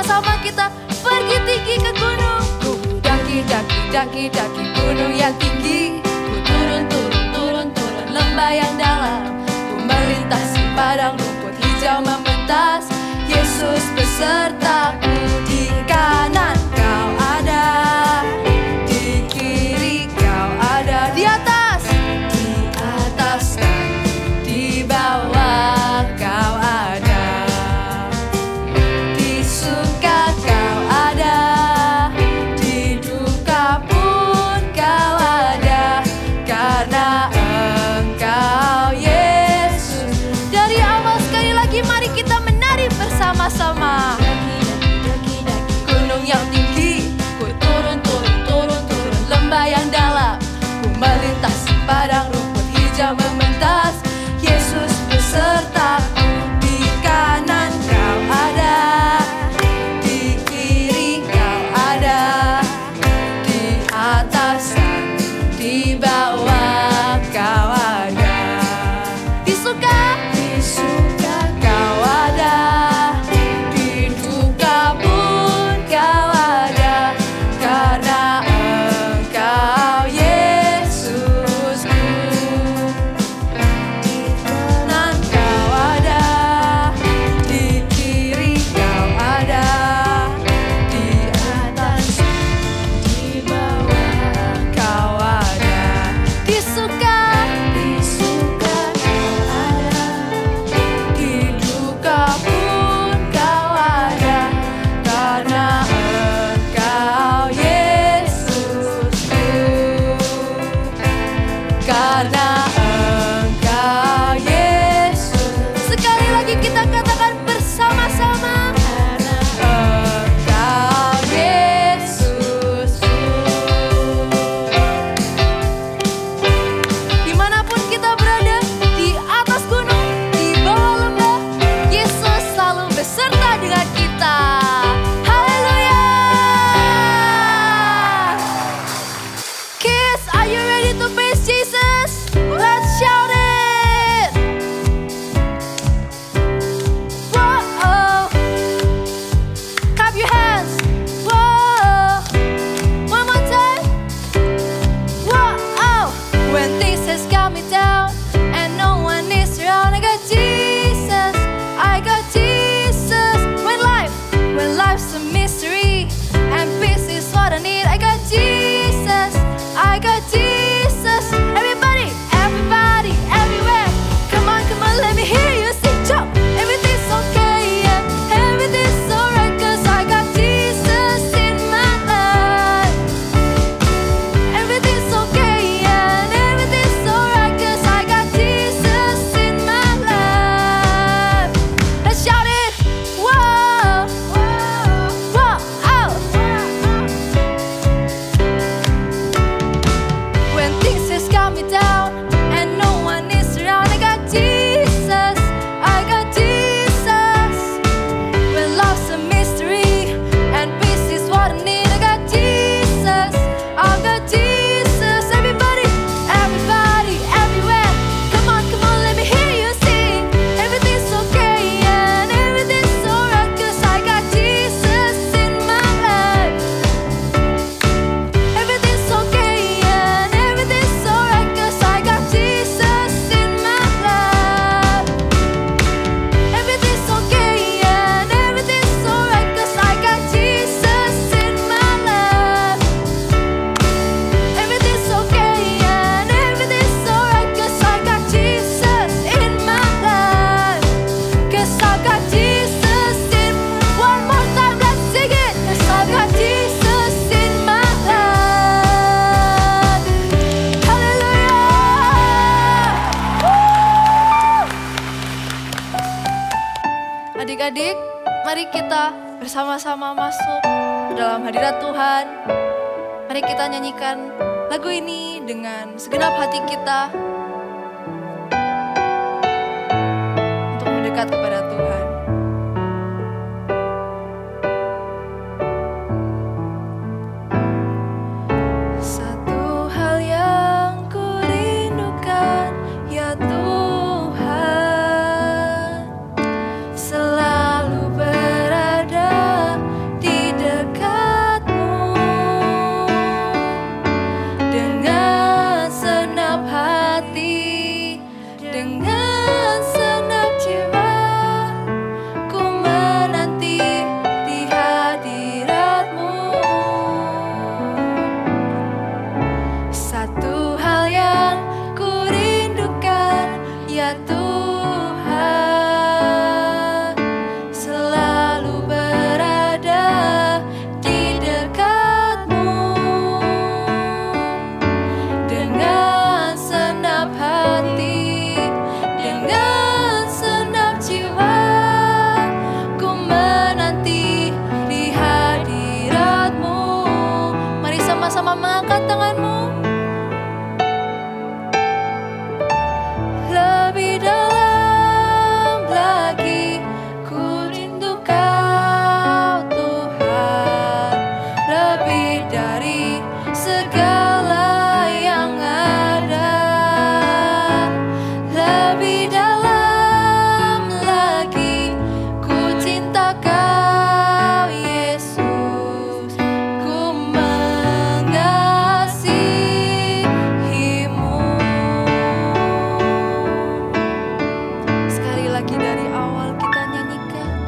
bersama kita pergi tinggi ke gunung. Ku daki, daki, daki, daki gunung yang tinggi. Ku turun, turun, turun, turun lembah yang dalam. Ku melintasi padang rumput hijau membentang. Yesus besertaku, di kanan kau ada, di kiri kau ada, di atas dan di bawah kau ada, di suka kau ada, di duka pun kau ada, karena Engkau Yesus. Dari awal sekali lagi mari kita menari bersama-sama. Gunung yang tinggi, ku turun, turun, turun, turun lembah yang dalam. Ku melintasi padang rumput hijau membentang. Yesus besertaku, di kanan kau ada, di kiri kau ada, di atas dan di bawah kau ada, di suka kau ada, di duka pun kau ada, karena Engkau Yesusku. Di kanan kau ada, di kiri kau ada, di atas di bawah kau ada, di suka kau ada, di duka pun kau ada, karena Engkau Yesusku. Karena Engkau Yesus. Sekali lagi kita katakan bersama-sama. Engkau Yesus. Dimanapun kita berada, di atas gunung, di bawah lembah, Yesus selalu beserta dengan kita. Haleluya. Kids, are you ready to praise Jesus? Let's shout it. Whoa, clap your hands. Whoa, one more time. Whoa, when things has got me down and no one is around, I got Jesus. I got Jesus. When life's a mystery and peace is what I need, I got Jesus. I got Jesus. Everybody, everybody, everywhere. Come on, let me hear you sing. Jump. Everything's okay, yeah. Everything's alright, 'cause I got Jesus in my life. Everything's okay, yeah. And everything's alright, 'cause I got Jesus in my life. Let's shout it. Whoa, whoa, oh. When things has got me down and no one is around, I got Jesus. I got Jesus. When love's a mystery and peace is what I need, I got Jesus. I got Jesus. Everybody, everybody, everywhere. Come on, let me hear you sing. Everything's okay, yeah, and everything's alright, 'cause I got Jesus in my life. Everything's okay, yeah, and everything's alright, 'cause I got Jesus in my life. Everything's okay, yeah, and everything's alright, 'cause I got Jesus in my life. Everything's okay, yeah, and everything's alright, 'cause I got Jesus in my life. 'Cause I got Jesus in. One more time, let's sing it. 'Cause I got Jesus in my life. Hallelujah. Adik-adik, mari kita bersama-sama masuk ke dalam hadirat Tuhan. Mari kita nyanyikan lagu ini dengan segenap hati kita untuk mendekat kepada Tuhan. sama-sama mengangkat tanganmu. Lebih dalam lagi ku rindu Kau Tuhan, lebih dari segala yang ada. Lebih dalam lagi ku cinta Kau Yesus, ku mengasihimu. Sekali lagi dari awal kita nyanyikan.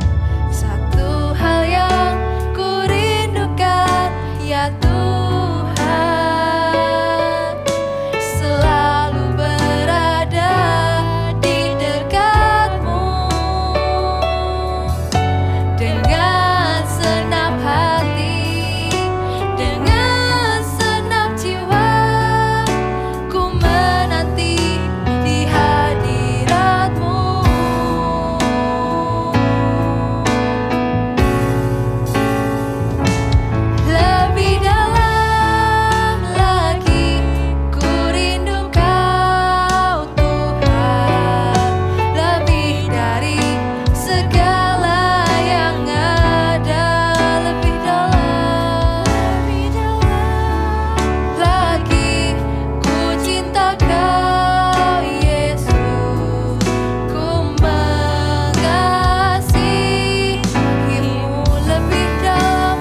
Satu hal yang ku rindukan ya Tuhan, selalu berada di dekatmu. Dengan senang hati, dengan senang jiwa, ku menanti di hadirat-Mu. Lebih dalam lagi ku rindu Kau Tuhan, lebih dari segala yang ada. Lebih dalam lagi ku cinta Kau Yesus, ku mengasihimu. Lebih dalam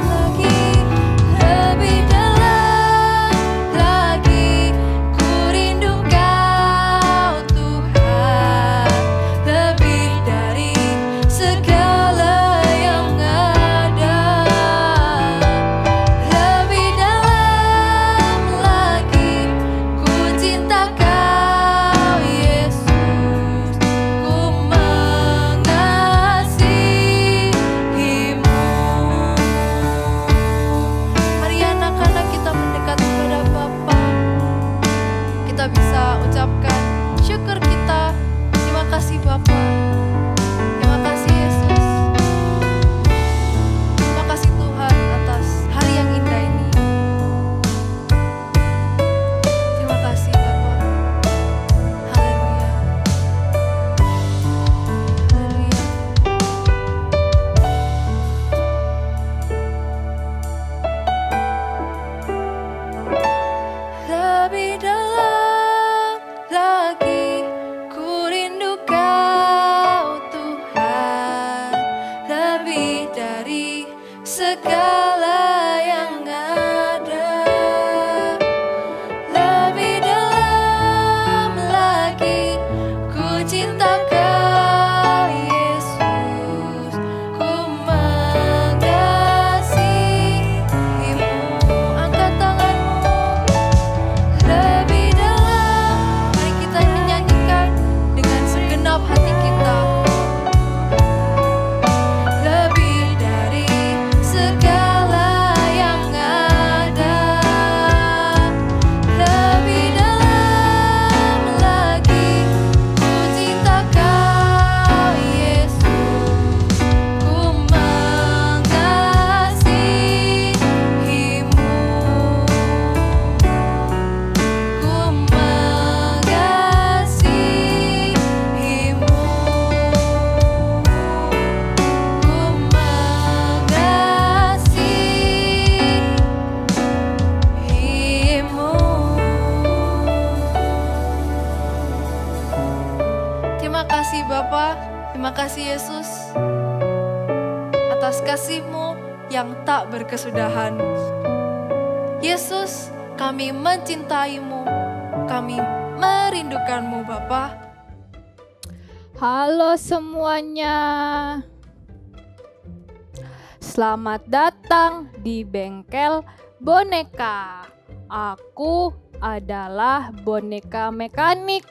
lagi ku rindu Kau Tuhan, lebih dari segala yang ada. Lebih dalam lagi ku cinta Kau Yesus, ku mengasihimu. Mari anak-anak kita mendekat kepada Bapa. Kita bisa ucapkan syukur kita. Terima kasih Bapa. Terima kasih Yesus. Terima kasih Tuhan atas hari yang indah ini. Terima kasih Bapa. Haleluya. Haleluya. Lebih dalam lagi ku rindu Kau Tuhan, lebih dari segala yang ada. Lebih dalam lagi ku cinta Kau Yesus, ku mengasihimu. Angkat tanganmu. Lebih dalam, mari kita menyanyikan dengan segenap hati kita. Lebih dari segala yang ada. Lebih dalam lagi ku cinta Kau Yesus, ku mengasihimu. Ku mengasihimu. Ku mengasihimu. Terima kasih Bapa, terima kasih Yesus atas kasih-Mu yang tak berkesudahan. Yesus, kami mencintai-Mu, kami merindukan-Mu Bapa. Halo semuanya. Selamat datang di bengkel boneka. Aku adalah boneka mekanik.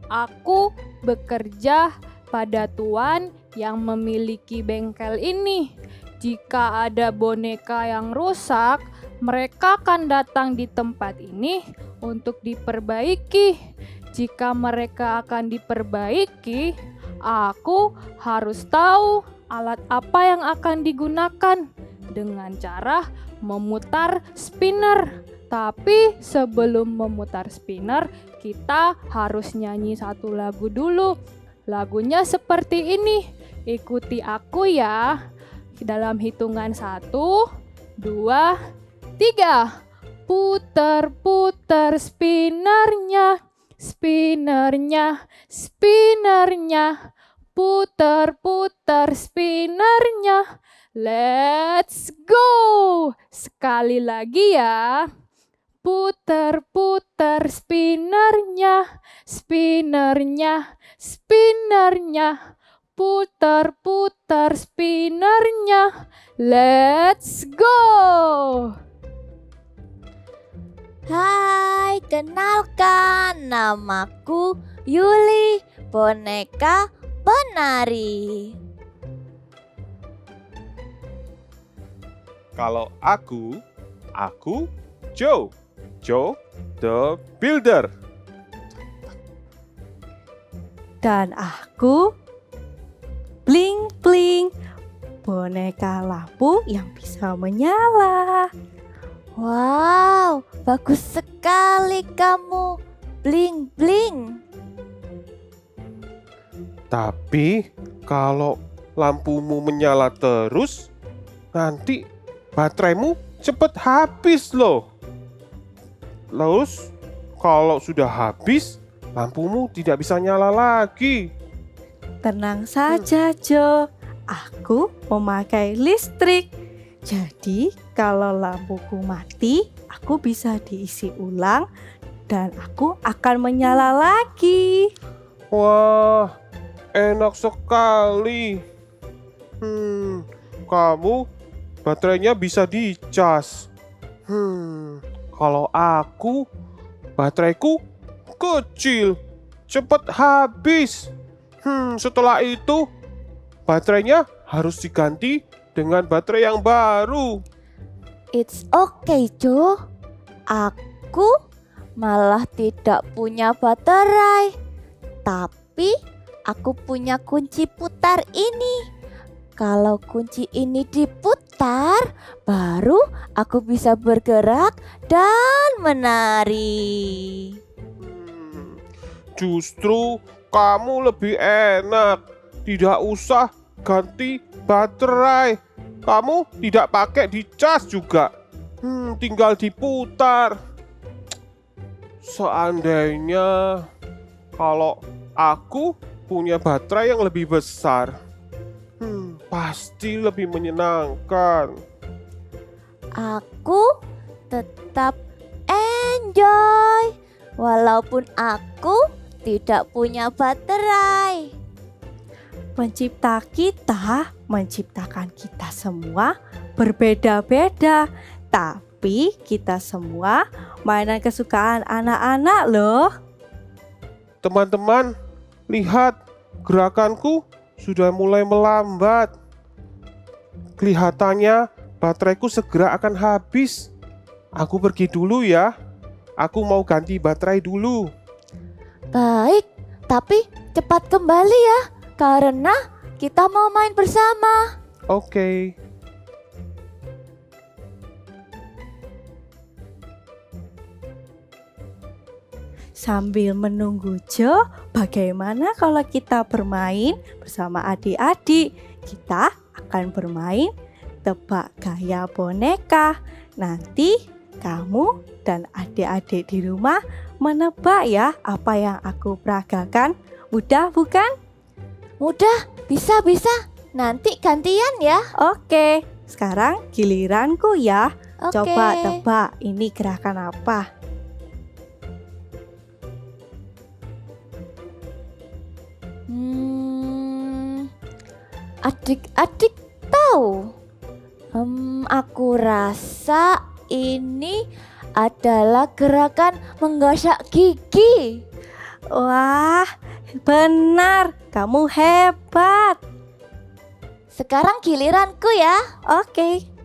Aku bekerja pada tuan yang memiliki bengkel ini. Jika ada boneka yang rusak, mereka akan datang di tempat ini untuk diperbaiki. Jika mereka akan diperbaiki, aku harus tahu alat apa yang akan digunakan dengan cara memutar spinner. Tapi sebelum memutar spinner, kita harus nyanyi satu lagu dulu. Lagunya seperti ini. Ikuti aku ya. Dalam hitungan 1, 2, 3. Putar-putar spinnernya, spinnernya, spinnernya. Putar-putar spinnernya. Let's go! Sekali lagi ya. Putar-putar spinnernya, spinnernya, spinnernya. Putar-putar spinnernya. Let's go! Hai, kenalkan, namaku Yuli, boneka penari. Kalau aku Joe. Joe the Builder. Dan aku Bling Bling, boneka lampu yang bisa menyala. Wow, bagus sekali kamu, Bling Bling. Tapi kalau lampumu menyala terus, nanti bateraimu cepet habis loh. Terus kalau sudah habis, lampumu tidak bisa nyala lagi. Tenang saja, Jo. Aku memakai listrik. Jadi, kalau lampuku mati, aku bisa diisi ulang dan aku akan menyala lagi. Wah, enak sekali. Kamu baterainya bisa dicas. Kalau aku, bateraiku kecil, cepat habis. Setelah itu, baterainya harus diganti dengan baterai yang baru. It's okay, Jo. Aku malah tidak punya baterai. Tapi aku punya kunci putar ini. Kalau kunci ini diputar, baru aku bisa bergerak dan menari. Justru kamu lebih enak. Tidak usah ganti baterai. Kamu tidak pakai dicas juga. Tinggal diputar. Seandainya kalau aku punya baterai yang lebih besar, pasti lebih menyenangkan. Aku tetap enjoy walaupun aku tidak punya baterai. Pencipta kita menciptakan kita semua berbeda-beda, tapi kita semua mainan kesukaan anak-anak loh. Teman-teman, lihat gerakanku sudah mulai melambat. Kelihatannya bateraiku segera akan habis. Aku pergi dulu ya. Aku mau ganti baterai dulu. Baik, tapi cepat kembali ya, karena kita mau main bersama. Oke. Sambil menunggu Jo, bagaimana kalau kita bermain bersama adik-adik? Kita akan bermain tebak gaya boneka. Nanti kamu dan adik-adik di rumah menebak ya apa yang aku peragakan. Mudah bukan? Mudah, bisa. Nanti gantian ya. Oke, sekarang giliranku ya. Oke. Coba tebak ini gerakan apa? Adik-adik tahu? Aku rasa ini adalah gerakan menggosok gigi. Wah, benar. Kamu hebat. Sekarang giliranku ya. Oke.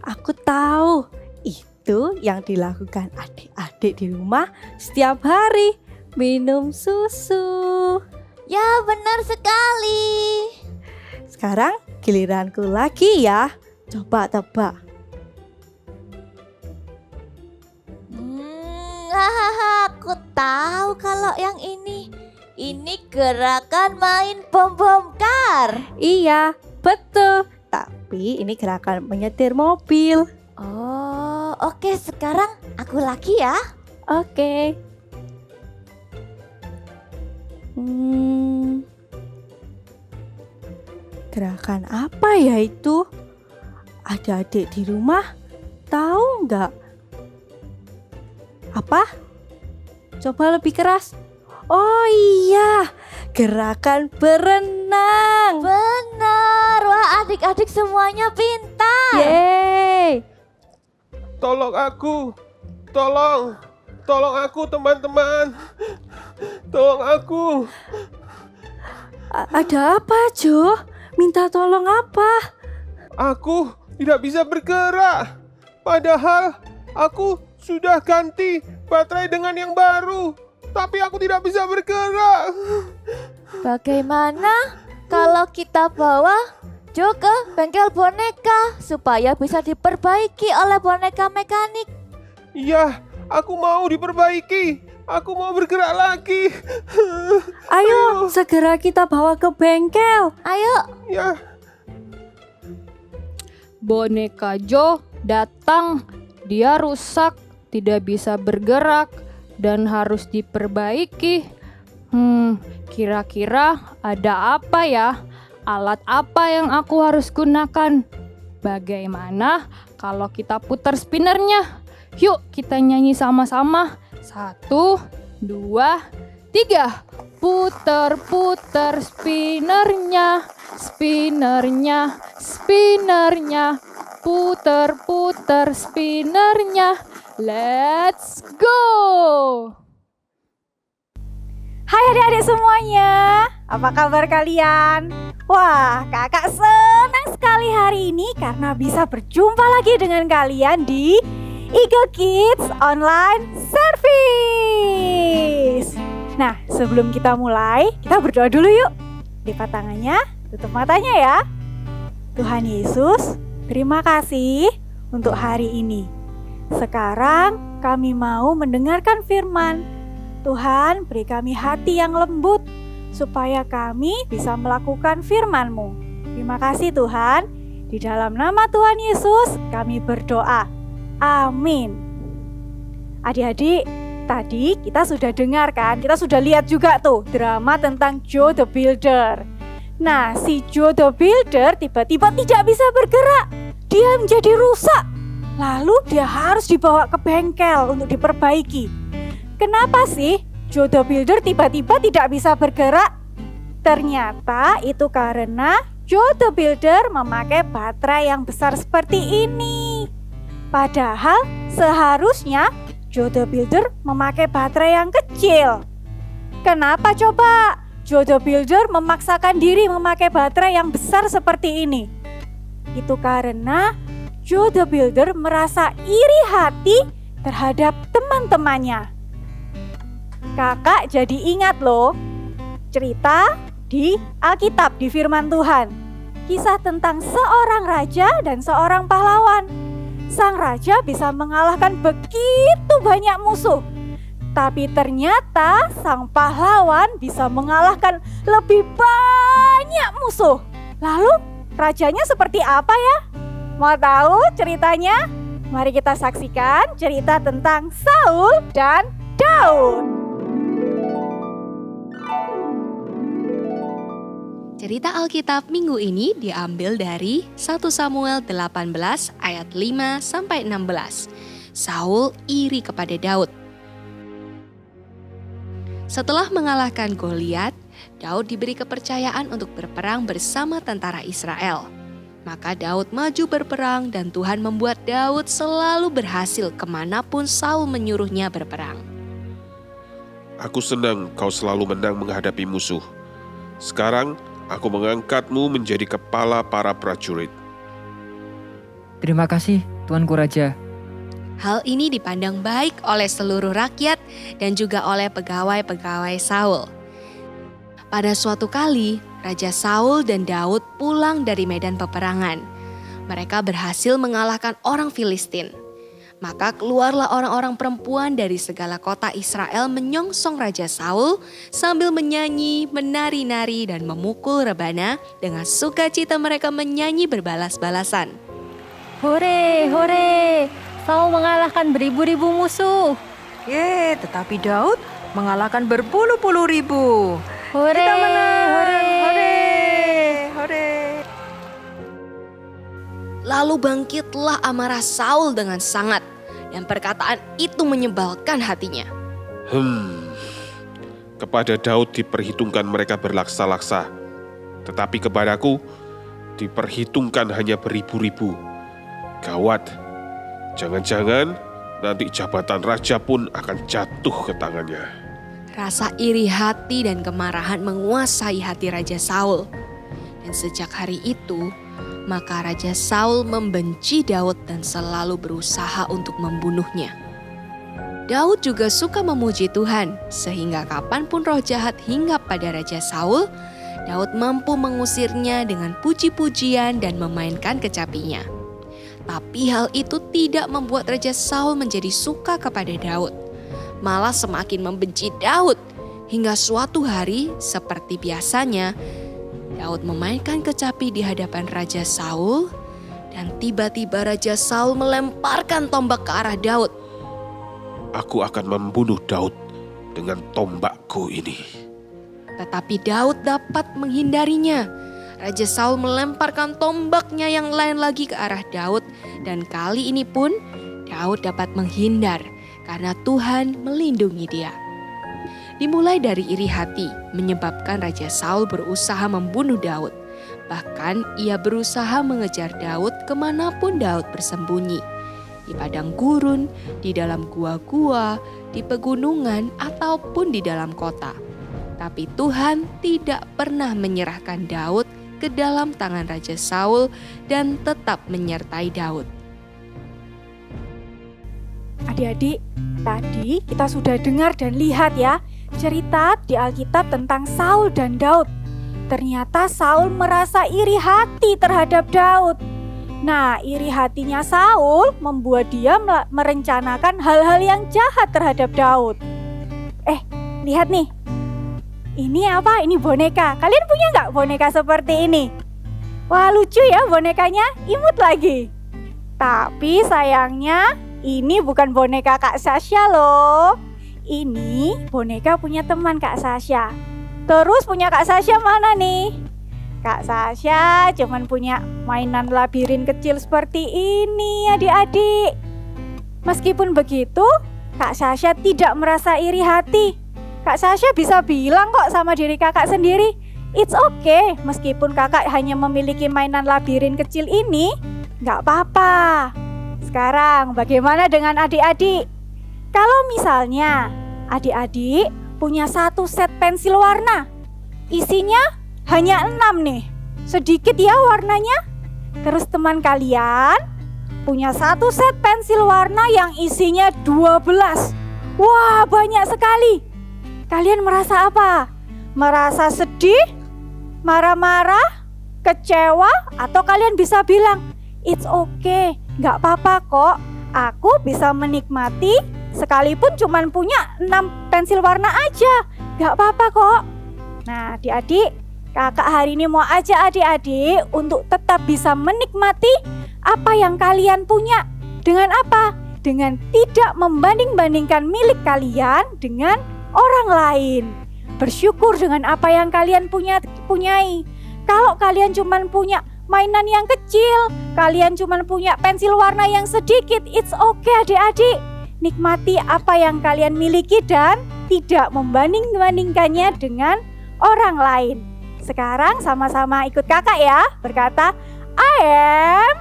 Aku tahu Itu yang dilakukan adik-adik di rumah setiap hari, minum susu. Ya, benar sekali. Sekarang giliranku lagi ya. Coba tebak. Aku tahu kalau yang ini. Ini gerakan main bom-bom kar. Iya, betul. Tapi ini gerakan menyetir mobil. Oh, oke, sekarang aku lagi ya. Oke. Gerakan apa ya itu? Adik-adik di rumah tahu nggak? Apa? Coba lebih keras. Oh iya, gerakan berenang. Benar, wah adik-adik semuanya pintar. Yeay. Tolong aku. Tolong aku teman-teman. Tolong aku. Ada apa, Jo? Minta tolong apa? Aku tidak bisa bergerak. Padahal aku sudah ganti baterai dengan yang baru. Tapi aku tidak bisa bergerak. Bagaimana kalau kita bawa Jo ke bengkel boneka supaya bisa diperbaiki oleh boneka mekanik? Iya, aku mau diperbaiki. Aku mau bergerak lagi. Ayo, segera kita bawa ke bengkel. Ayo. Ya, Boneka Jo datang. Dia rusak, tidak bisa bergerak dan harus diperbaiki. Kira-kira ada apa ya? Alat apa yang aku harus gunakan? Bagaimana kalau kita putar spinnernya? Yuk kita nyanyi sama-sama. 1, 2, 3. Putar-putar spinnernya, spinnernya, spinnernya. Putar-putar spinnernya. Let's go! Hai adik-adik semuanya, apa kabar kalian? Wah, kakak senang sekali hari ini karena bisa berjumpa lagi dengan kalian di Eagle Kids Online Service. Nah, sebelum kita mulai, kita berdoa dulu yuk. Lipat tangannya, tutup matanya ya. Tuhan Yesus, terima kasih untuk hari ini. Sekarang kami mau mendengarkan firman. Tuhan, beri kami hati yang lembut supaya kami bisa melakukan firman-Mu. Terima kasih Tuhan. Di dalam nama Tuhan Yesus kami berdoa. Amin. Adik-adik, tadi kita sudah dengarkan, kita sudah lihat juga tuh drama tentang Joe the Builder. Nah, si Joe the Builder tiba-tiba tidak bisa bergerak. Dia menjadi rusak. Lalu dia harus dibawa ke bengkel untuk diperbaiki. Kenapa sih Joe the Builder tiba-tiba tidak bisa bergerak? Ternyata itu karena Joe the Builder memakai baterai yang besar seperti ini. Padahal seharusnya Joe the Builder memakai baterai yang kecil. Kenapa coba Joe the Builder memaksakan diri memakai baterai yang besar seperti ini? Itu karena Joe the Builder merasa iri hati terhadap teman-temannya. Kakak jadi ingat loh cerita di Alkitab, di firman Tuhan. Kisah tentang seorang raja dan seorang pahlawan. Sang raja bisa mengalahkan begitu banyak musuh. Tapi ternyata sang pahlawan bisa mengalahkan lebih banyak musuh. Lalu rajanya seperti apa ya? Mau tahu ceritanya? Mari kita saksikan cerita tentang Saul dan Daud. Cerita Alkitab minggu ini diambil dari 1 Samuel 18 ayat 5 sampai 16. Saul iri kepada Daud. Setelah mengalahkan Goliat, Daud diberi kepercayaan untuk berperang bersama tentara Israel. Maka Daud maju berperang dan Tuhan membuat Daud selalu berhasil kemanapun Saul menyuruhnya berperang. aku senang kau selalu menang menghadapi musuh. Sekarang aku mengangkatmu menjadi kepala para prajurit. Terima kasih, Tuanku Raja. Hal ini dipandang baik oleh seluruh rakyat dan juga oleh pegawai-pegawai Saul. Pada suatu kali, Raja Saul dan Daud pulang dari medan peperangan. Mereka berhasil mengalahkan orang Filistin. Maka keluarlah orang-orang perempuan dari segala kota Israel menyongsong Raja Saul sambil menyanyi, menari-nari dan memukul rebana. Dengan sukacita mereka menyanyi berbalas-balasan. Hore, hore, Saul mengalahkan beribu-ribu musuh. Tetapi Daud mengalahkan berpuluh-puluh ribu. Hore, Kita menang. hore. Hore. Lalu bangkitlah amarah Saul dengan sangat, dan perkataan itu menyebalkan hatinya. Kepada Daud diperhitungkan mereka berlaksa-laksa, tetapi kepadaku diperhitungkan hanya beribu-ribu. Gawat, jangan-jangan nanti jabatan raja pun akan jatuh ke tangannya. Rasa iri hati dan kemarahan menguasai hati Raja Saul. Dan sejak hari itu, maka Raja Saul membenci Daud dan selalu berusaha untuk membunuhnya. Daud juga suka memuji Tuhan, sehingga kapanpun roh jahat hinggap pada Raja Saul, Daud mampu mengusirnya dengan puji-pujian dan memainkan kecapinya. Tapi hal itu tidak membuat Raja Saul menjadi suka kepada Daud, malah semakin membenci Daud, hingga suatu hari seperti biasanya, Daud memainkan kecapi di hadapan Raja Saul, dan tiba-tiba Raja Saul melemparkan tombak ke arah Daud. Aku akan membunuh Daud dengan tombakku ini. Tetapi Daud dapat menghindarinya. Raja Saul melemparkan tombaknya yang lain lagi ke arah Daud, dan kali ini pun Daud dapat menghindar karena Tuhan melindungi dia. Dimulai dari iri hati menyebabkan Raja Saul berusaha membunuh Daud. Bahkan ia berusaha mengejar Daud kemanapun Daud bersembunyi. Di padang gurun, di dalam gua-gua, di pegunungan, ataupun di dalam kota. Tapi Tuhan tidak pernah menyerahkan Daud ke dalam tangan Raja Saul dan tetap menyertai Daud. Adik-adik, tadi kita sudah dengar dan lihat ya cerita di Alkitab tentang Saul dan Daud. Ternyata Saul merasa iri hati terhadap Daud. Nah, iri hatinya Saul membuat dia merencanakan hal-hal yang jahat terhadap Daud. Lihat nih. Ini apa? Ini boneka. Kalian punya nggak boneka seperti ini? Wah, lucu ya bonekanya, imut lagi. Tapi sayangnya ini bukan boneka Kak Sasha loh. Ini boneka punya teman Kak Sasha. Terus punya Kak Sasha mana nih? Kak Sasha cuman punya mainan labirin kecil seperti ini adik-adik. Meskipun begitu, Kak Sasha tidak merasa iri hati. Kak Sasha bisa bilang kok sama diri kakak sendiri, it's okay, meskipun kakak hanya memiliki mainan labirin kecil ini, gak apa-apa. Sekarang bagaimana dengan adik-adik? Kalau misalnya adik-adik punya satu set pensil warna, isinya hanya 6 nih, sedikit ya warnanya. Terus teman kalian punya satu set pensil warna yang isinya 12. Wah, banyak sekali. Kalian merasa apa? Merasa sedih? Marah-marah? Kecewa? Atau kalian bisa bilang, it's okay, gak apa-apa kok. Aku bisa menikmati sekalipun cuma punya 6 pensil warna aja. Gak apa-apa kok. Nah, adik-adik, kakak hari ini mau ajak adik-adik untuk tetap bisa menikmati apa yang kalian punya. Dengan apa? Dengan tidak membanding-bandingkan milik kalian dengan orang lain. Bersyukur dengan apa yang kalian punyai. Kalau kalian cuma punya mainan yang kecil, kalian cuma punya pensil warna yang sedikit, it's okay adik-adik. Nikmati apa yang kalian miliki dan tidak membanding-bandingkannya dengan orang lain. Sekarang sama-sama ikut kakak ya, berkata, I am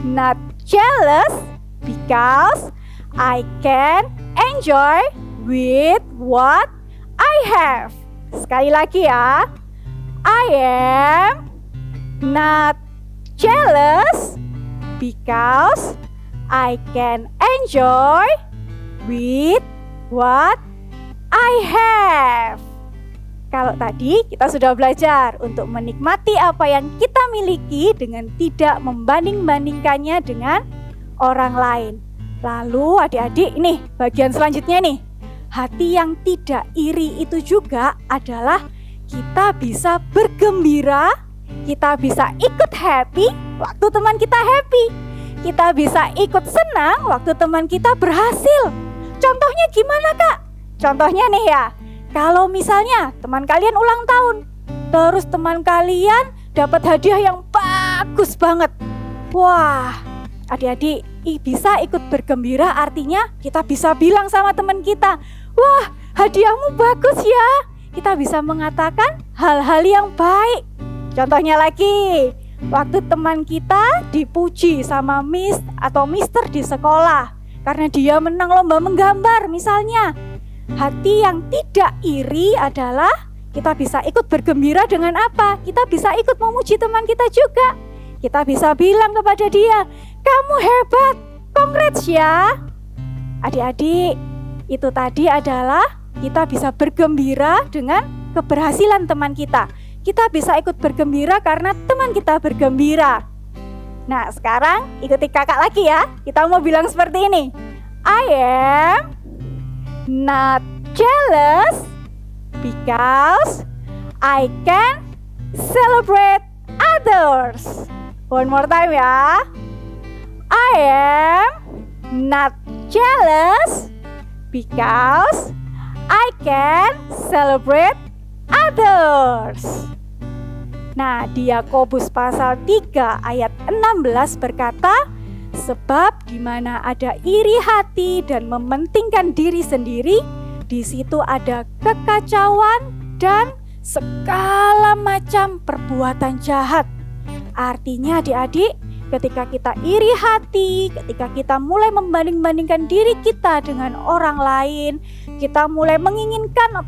not jealous because I can enjoy with what I have. Sekali lagi ya, I am not jealous because I can enjoy with what I have. Kalau tadi kita sudah belajar untuk menikmati apa yang kita miliki dengan tidak membanding-bandingkannya dengan orang lain. Lalu adik-adik, ini bagian selanjutnya nih. Hati yang tidak iri itu juga adalah kita bisa bergembira, kita bisa ikut happy waktu teman kita happy. Kita bisa ikut senang waktu teman kita berhasil. Contohnya gimana, Kak? Contohnya nih ya, kalau misalnya teman kalian ulang tahun, terus teman kalian dapat hadiah yang bagus banget. Wah, adik-adik bisa ikut bergembira, artinya kita bisa bilang sama teman kita, wah, hadiahmu bagus ya. Kita bisa mengatakan hal-hal yang baik. Contohnya lagi, waktu teman kita dipuji sama Miss atau Mister di sekolah karena dia menang lomba menggambar misalnya. Hati yang tidak iri adalah kita bisa ikut bergembira dengan apa? Kita bisa ikut memuji teman kita juga. Kita bisa bilang kepada dia, kamu hebat, congrats ya. Adik-adik, itu tadi adalah kita bisa bergembira dengan keberhasilan teman kita. Kita bisa ikut bergembira karena teman kita bergembira. Nah, sekarang ikuti kakak lagi ya. Kita mau bilang seperti ini. I am not jealous because I can celebrate others. One more time ya. I am not jealous because I can celebrate others. Nah, di Yakobus pasal 3 ayat 16 berkata, sebab di mana ada iri hati dan mementingkan diri sendiri, di situ ada kekacauan dan segala macam perbuatan jahat. Artinya adik-adik, ketika kita iri hati, ketika kita mulai membanding-bandingkan diri kita dengan orang lain, kita mulai menginginkan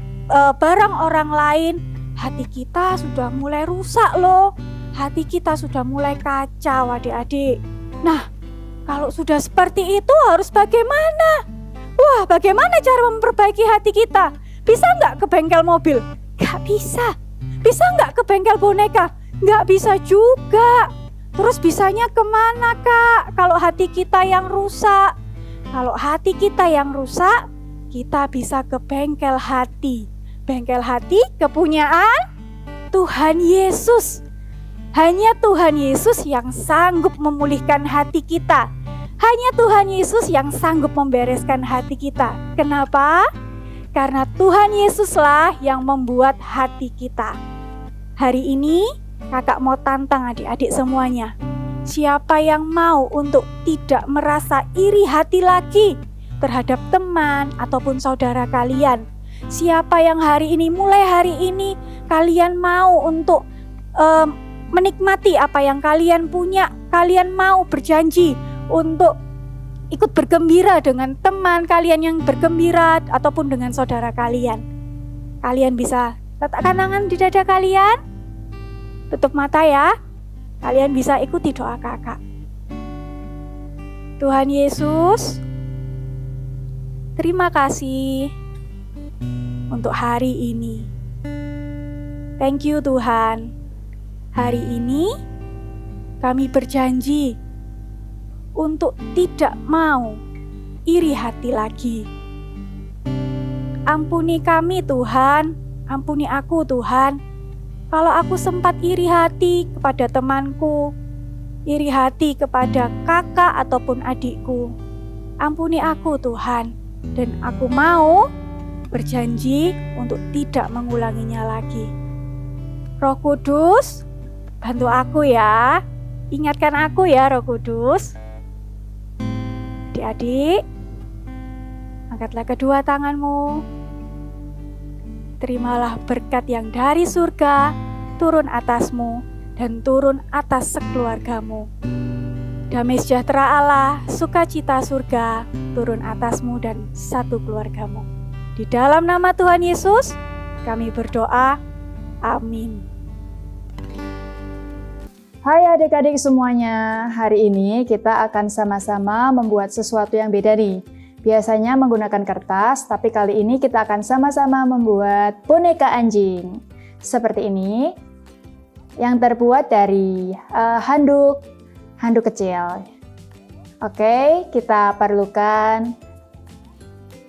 barang orang lain, hati kita sudah mulai rusak loh. Hati kita sudah mulai kacau adik-adik. Nah, kalau sudah seperti itu harus bagaimana? Wah, bagaimana cara memperbaiki hati kita? Bisa nggak ke bengkel mobil? Nggak bisa. Bisa nggak ke bengkel boneka? Nggak bisa juga. Terus bisanya kemana, Kak? Kalau hati kita yang rusak. Kalau hati kita yang rusak, kita bisa ke bengkel hati. Bengkel hati kepunyaan Tuhan Yesus. Hanya Tuhan Yesus yang sanggup memulihkan hati kita. Hanya Tuhan Yesus yang sanggup membereskan hati kita. Kenapa? Karena Tuhan Yesuslah yang membuat hati kita. Hari ini kakak mau tantang adik-adik semuanya. Siapa yang mau untuk tidak merasa iri hati lagi terhadap teman ataupun saudara kalian? Siapa yang mulai hari ini kalian mau untuk menikmati apa yang kalian punya? Kalian mau berjanji untuk ikut bergembira dengan teman kalian yang bergembira ataupun dengan saudara kalian. Kalian bisa letakkan tangan di dada kalian, tutup mata ya. Kalian bisa ikuti doa kakak. Tuhan Yesus, terima kasih untuk hari ini. Thank you Tuhan. Hari ini kami berjanji untuk tidak mau iri hati lagi. Ampuni kami Tuhan, ampuni aku Tuhan. Kalau aku sempat iri hati kepada temanku, iri hati kepada kakak ataupun adikku, ampuni aku Tuhan. Dan aku mau berjanji untuk tidak mengulanginya lagi. Roh Kudus, bantu aku ya. Ingatkan aku ya Roh Kudus. Adik-adik, angkatlah kedua tanganmu. Terimalah berkat yang dari surga turun atasmu dan turun atas sekeluargamu. Damai sejahtera Allah, sukacita surga turun atasmu dan satu keluargamu. Di dalam nama Tuhan Yesus kami berdoa. Amin. Hai adik-adik semuanya, hari ini kita akan sama-sama membuat sesuatu yang beda nih. Biasanya menggunakan kertas, tapi kali ini kita akan sama-sama membuat boneka anjing. Seperti ini, yang terbuat dari handuk kecil. Oke, kita perlukan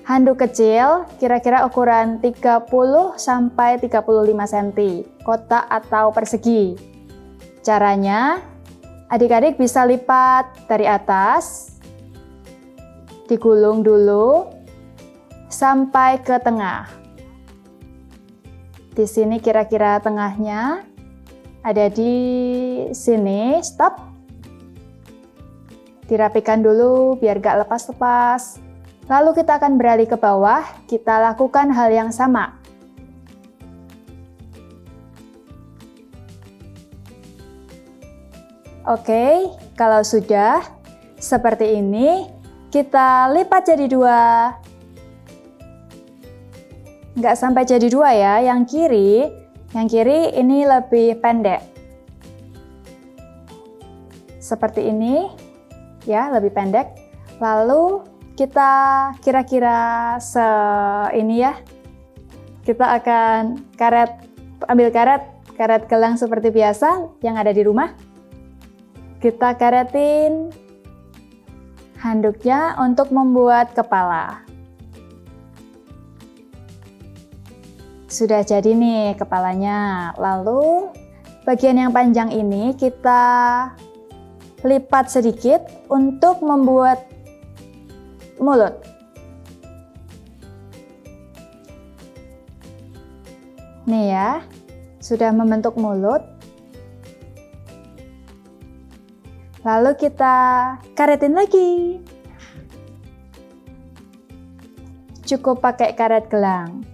handuk kecil, kira-kira ukuran 30 sampai 35 cm, kotak atau persegi. Caranya, adik-adik bisa lipat dari atas, digulung dulu sampai ke tengah. Di sini kira-kira tengahnya ada di sini, stop. Dirapikan dulu biar gak lepas-lepas. Lalu kita akan beralih ke bawah, kita lakukan hal yang sama. Oke, kalau sudah seperti ini, kita lipat jadi 2. Nggak sampai jadi 2 ya, yang kiri ini lebih pendek. Seperti ini, ya, lebih pendek. Lalu kita kira-kira ini ya, kita akan ambil karet gelang seperti biasa yang ada di rumah. Kita karetin handuknya untuk membuat kepala. Sudah jadi nih kepalanya. Lalu bagian yang panjang ini kita lipat sedikit untuk membuat mulut. Nih ya, sudah membentuk mulut. Lalu kita karetin lagi. Cukup pakai karet gelang.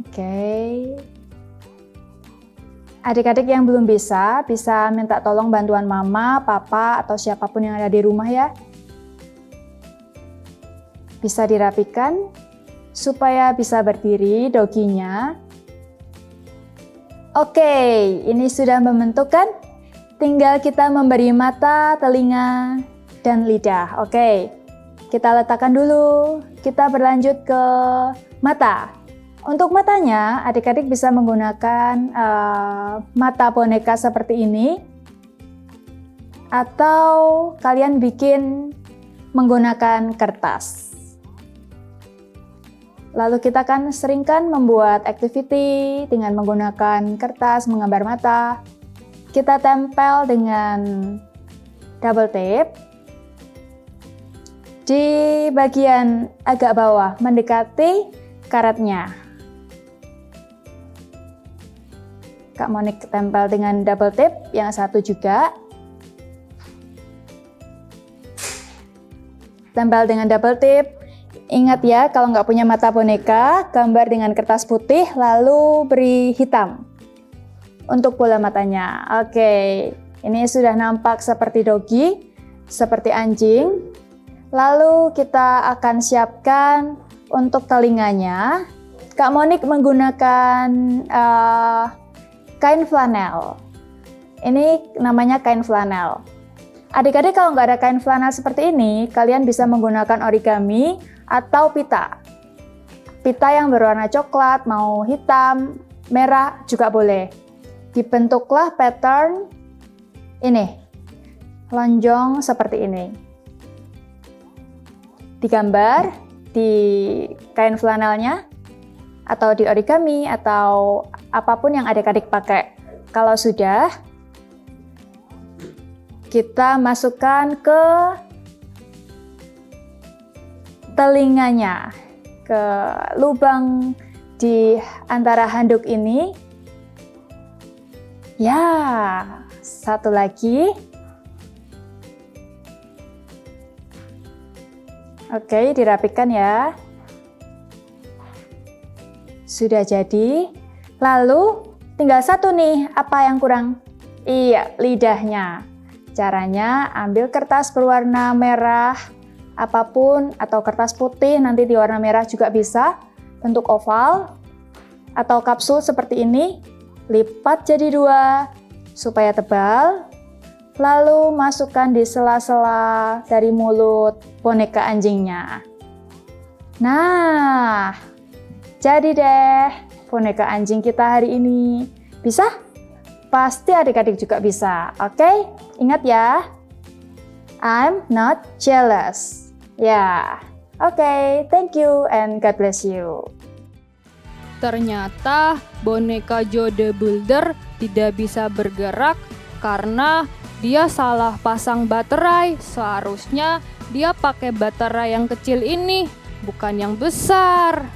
Oke. Adik-adik yang belum bisa minta tolong bantuan mama, papa, atau siapapun yang ada di rumah ya. Bisa dirapikan supaya bisa berdiri doginya. Oke, ini sudah membentuk kan? Tinggal kita memberi mata, telinga, dan lidah. Oke, kita letakkan dulu. Kita berlanjut ke mata. Untuk matanya, adik-adik bisa menggunakan mata boneka seperti ini. Atau kalian bikin menggunakan kertas. Lalu kita kan seringkan membuat activity dengan menggunakan kertas, menggambar mata. Kita tempel dengan double tape di bagian agak bawah mendekati karetnya. Kak Monik tempel dengan double tape, yang satu juga. Tempel dengan double tape. Ingat ya, kalau nggak punya mata boneka, gambar dengan kertas putih lalu beri hitam untuk bola matanya. Oke, ini sudah nampak seperti dogi, seperti anjing. Lalu kita akan siapkan untuk telinganya. Kak Monik menggunakan kain flanel. Ini namanya kain flanel. Adik-adik kalau nggak ada kain flanel seperti ini, kalian bisa menggunakan origami atau pita. Pita yang berwarna coklat, mau hitam, merah juga boleh. Dibentuklah pattern ini, lonjong seperti ini. Digambar di kain flanelnya, atau di origami, atau apapun yang adik-adik pakai. Kalau sudah, kita masukkan ke telinganya, ke lubang di antara handuk ini. Ya, satu lagi. Oke, dirapikan ya. Sudah jadi. Lalu tinggal satu nih, apa yang kurang? Iya, lidahnya. Caranya ambil kertas berwarna merah, apapun, atau kertas putih, nanti di warna merah juga bisa, bentuk oval, atau kapsul seperti ini. Lipat jadi 2, supaya tebal. Lalu masukkan di sela-sela dari mulut boneka anjingnya. Nah, jadi deh boneka anjing kita hari ini. Bisa? Pasti adik-adik juga bisa. Oke? Ingat ya. I'm not jealous. Ya. Oke, thank you and God bless you. Ternyata boneka Joe the Builder tidak bisa bergerak karena dia salah pasang baterai. Seharusnya dia pakai baterai yang kecil ini, bukan yang besar.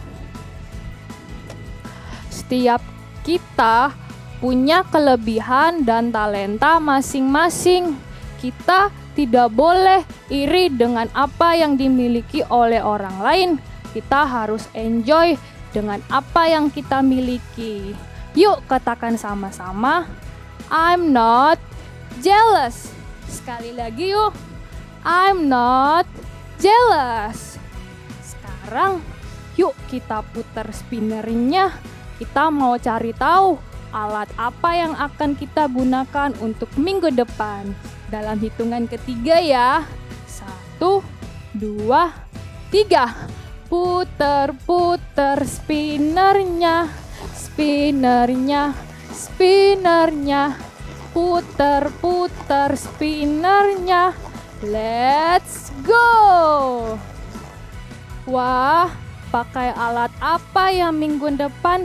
Setiap kita punya kelebihan dan talenta masing-masing. Kita tidak boleh iri dengan apa yang dimiliki oleh orang lain. Kita harus enjoy dengan apa yang kita miliki. Yuk katakan sama-sama, I'm not jealous. Sekali lagi yuk, I'm not jealous. Sekarang yuk kita putar spinnernya. Kita mau cari tahu alat apa yang akan kita gunakan untuk minggu depan. Dalam hitungan ketiga ya. 1, 2, 3. Puter-puter spinnernya. Spinnernya. Spinnernya. Puter-puter spinnernya. Let's go. Wah, pakai alat apa ya minggu depan?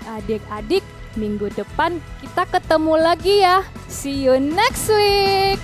Adik-adik, minggu depan kita ketemu lagi ya. See you next week.